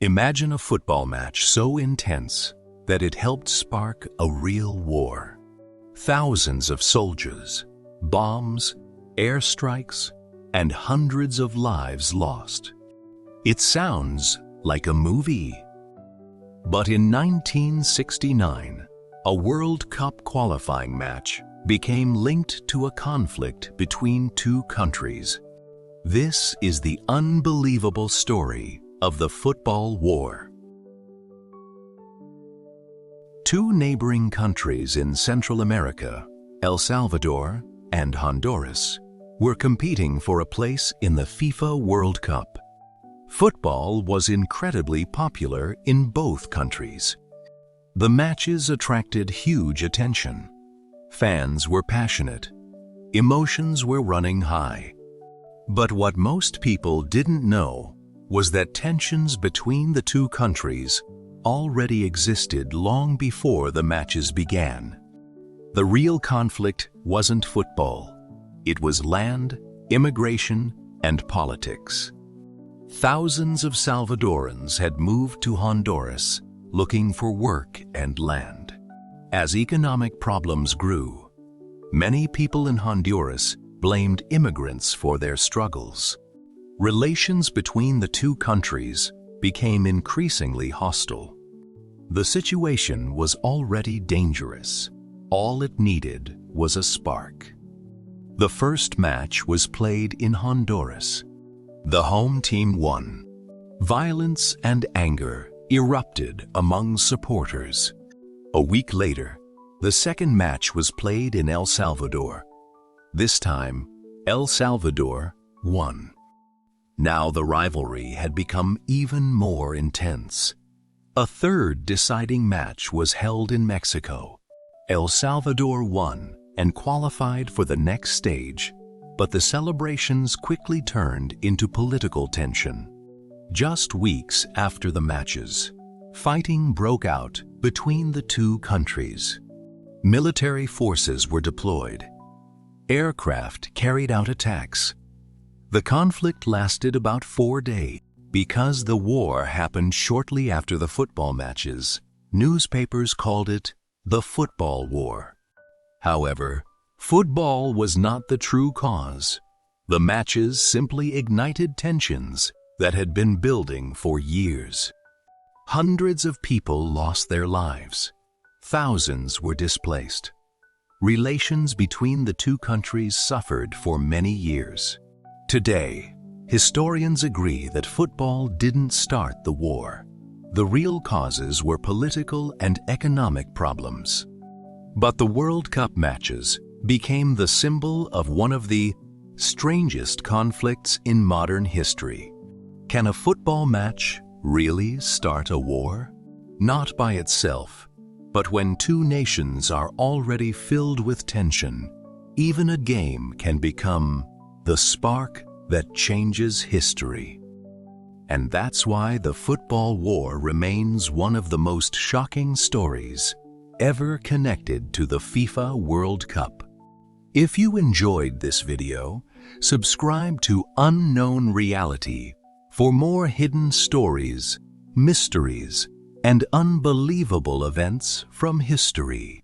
Imagine a football match so intense that it helped spark a real war. Thousands of soldiers, bombs, airstrikes, and hundreds of lives lost. It sounds like a movie. But in 1969, a World Cup qualifying match became linked to a conflict between two countries. This is the unbelievable story of the football war. Two neighboring countries in Central America, El Salvador and Honduras, were competing for a place in the FIFA World Cup. Football was incredibly popular in both countries. The matches attracted huge attention. Fans were passionate. Emotions were running high. But what most people didn't know was that tensions between the two countries already existed long before the matches began. The real conflict wasn't football. It was land, immigration, and politics. Thousands of Salvadorans had moved to Honduras looking for work and land. As economic problems grew, many people in Honduras blamed immigrants for their struggles. Relations between the two countries became increasingly hostile. The situation was already dangerous. All it needed was a spark. The first match was played in Honduras. The home team won. Violence and anger erupted among supporters. A week later, the second match was played in El Salvador. This time, El Salvador won. Now the rivalry had become even more intense. A third deciding match was held in Mexico. El Salvador won and qualified for the next stage, but the celebrations quickly turned into political tension. Just weeks after the matches, fighting broke out between the two countries. Military forces were deployed. Aircraft carried out attacks. The conflict lasted about 4 days. Because the war happened shortly after the football matches, newspapers called it the Football War. However, football was not the true cause. The matches simply ignited tensions that had been building for years. Hundreds of people lost their lives. Thousands were displaced. Relations between the two countries suffered for many years. Today, historians agree that football didn't start the war. The real causes were political and economic problems. But the World Cup matches became the symbol of one of the strangest conflicts in modern history. Can a football match really start a war? Not by itself, but when two nations are already filled with tension, even a game can become the spark that changes history. And that's why the football war remains one of the most shocking stories ever connected to the FIFA World Cup. If you enjoyed this video, subscribe to Unknown Reality for more hidden stories, mysteries, and unbelievable events from history.